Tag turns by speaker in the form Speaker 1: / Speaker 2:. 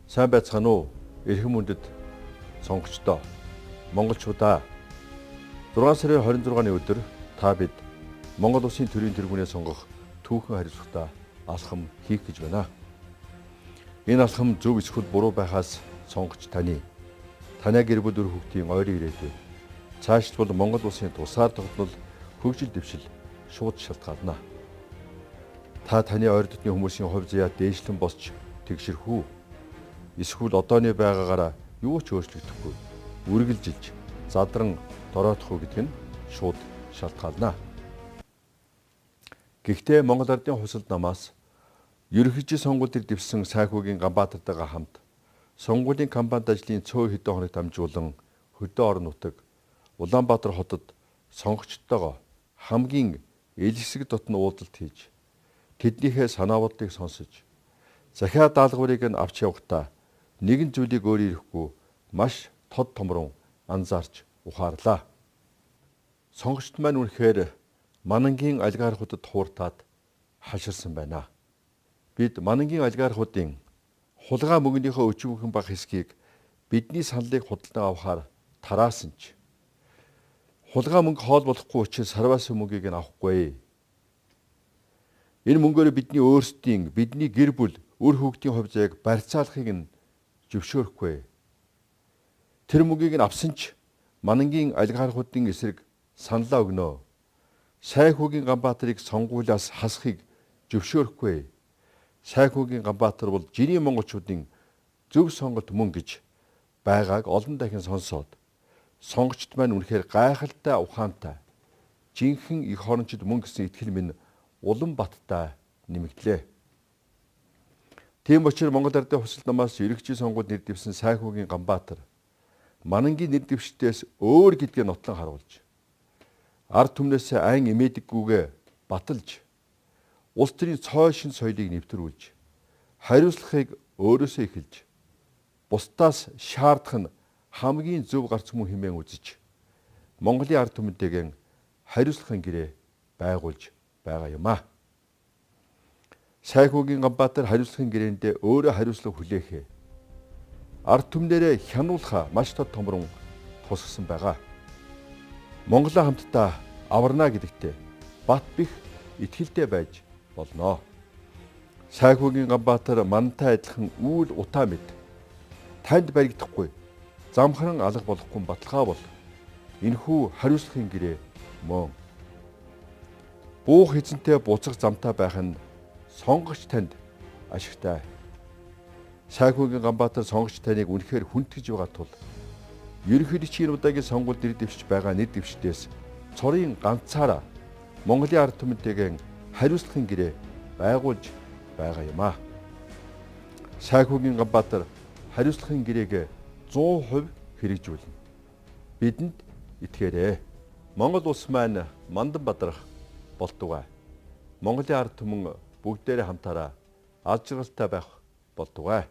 Speaker 1: Сайн байцгаана уу? Эрхэм мөндөд сонгогчдоо. Монголчуудаа 6 сарын 26-ны өдөр та бид Монгол Улсын төрийн тэргүүнээ сонгох түүхэн хариуцлагатай алхам хийх гэж байна. Энэ алхам зөв эсвэл буруу байхаас сонгогч танай гэр бүл өр хүүхдийн ойрын ирээдүй цаашдвал Монгол Улсын тусаар тогтнол хөгжил дэвшил шууд шалтгаална. Та таны ойр дотны хүмүүсийн хувь заяа дээшлэн босч тэгшэрхүү. Эсвэл одооны байгаагаараа юу ч өөрчлөгдөхгүй үргэлжилж задран дороодох уу гэдг нь шууд шалтгаална. Гэхдээ Монгол Ардын хувьсалд намаас ерөнхийлөгчийн сонгуульд дэвсэн Сайхүүгийн Ганбаатартайгаа хамт сонгуулийн кампанит ажлын цөөн хэдэн хоног дамжуулан хөдөө орон нутаг Улаанбаатар хотод сонгогчдтойгоо хамгийн ил хэсэг дотн уулзалт хийж тэднийхээ санаа бодлыг сонсож захиа даалгаврыг нь авч явахдаа нэгэн зүйлийг өөр ирэхгүй маш тод томрон анзаарч ухаарлаа. Сонгогчд маань үнэхээр Манангийн олигархуудад хууртаад хаширсан байна. Бид Манангийн олигархуудын хулгай мөнгөнийхөө өчүүхэн бага хэсгийг бидний саналыг худалдан авахаар тараасан ч хулгай мөнгө хоол болохгүй учраас сарваас мөнгийг нь авахгүй. Энэ мөнгөөр бидний өөрсдийн бидний гэр бүл өр хүүхдийн хувь заяаг барьцаалахыг нь зөвшөөрөхгүй. Тэр мөнгийг нь авсан ч Манангийн олигархуудын эсрэг саналаа өгнө. Сайхүүгийн Ганбаатарыг сонгуулиас хасахыг зөвшөөрөхгүй. Сайхүүгийн Ганбаатар бол жирийн монголчуудын зөв сонголт мөн гэж байгааг олон дахин сонсоод сонгогчд маань үнэхээр гайхалтай ухаантай жинхэнэ их хорончид мөн гэсэн итгэл минь Улаанбаатартай нэмэгдлээ. Тийм учраас Монгол Ардын хувьсалд намаас ерөнхийлөгчийн сонгуульд нэр дэвсэн Сайхүүгийн Ганбаатар Манангийн нэр дэвшдээс өөр гэдгээ нотлон харуулж ард түмнээс айн эмээдэггүйгээ баталж улс төрийн цоо шин соёлыг нэвтрүүлж хариуцлагыг өөрөөсөө эхэлж бусдаас шаардах нь хамгийн зөв гарц мөн хэмээн үзэж Монголын ард түмэнтэйгэн хариуцлагын гэрээ байгуулж байгаа юм а. Сайхүүгийн Ганбаатар хариуцлагын гэрээндээ өөрөө хариуцлага хүлээхээ ард түмнэрээ хянуулахаа маш тод томрон тусгасан байгаа. Монголоо хамтдаа аварна гэдэгтээ бат бих итгэлтэй байж болно. Сайхүүгийн Ганбаатар мантай адилхан үйл утаа мэд танд баригдахгүй замхран алга болохгүй баталгаа бол энэхүү хариуцлагын гэрээ мөн. Буух эзэнтэй буцах замтай байх нь сонгогч танд ашигтай. Сайхүүгийн Ганбаатар сонгогч таныг үнэхээр хүндэтгэж байгаа тул ерөнхийлөгчийн удаагийн сонгуульд нэр дэвшиж байгаа нэр дэвшдээс цорын ганцаараа Монголын ард түмэнтэйгэн хариуцлагын гэрээ байгуулж байгаа юм а. Сайхүүгийн Ганбаатар хариуцлагын гэрээг 100% хэрэгжүүлнэ. Бидэнд итгээрэй. Монгол улс маань мандан бадрах болтугай. Монголын ард түмэн бүгдээрээ хамтаараа аз жаргалтай байх болтугай.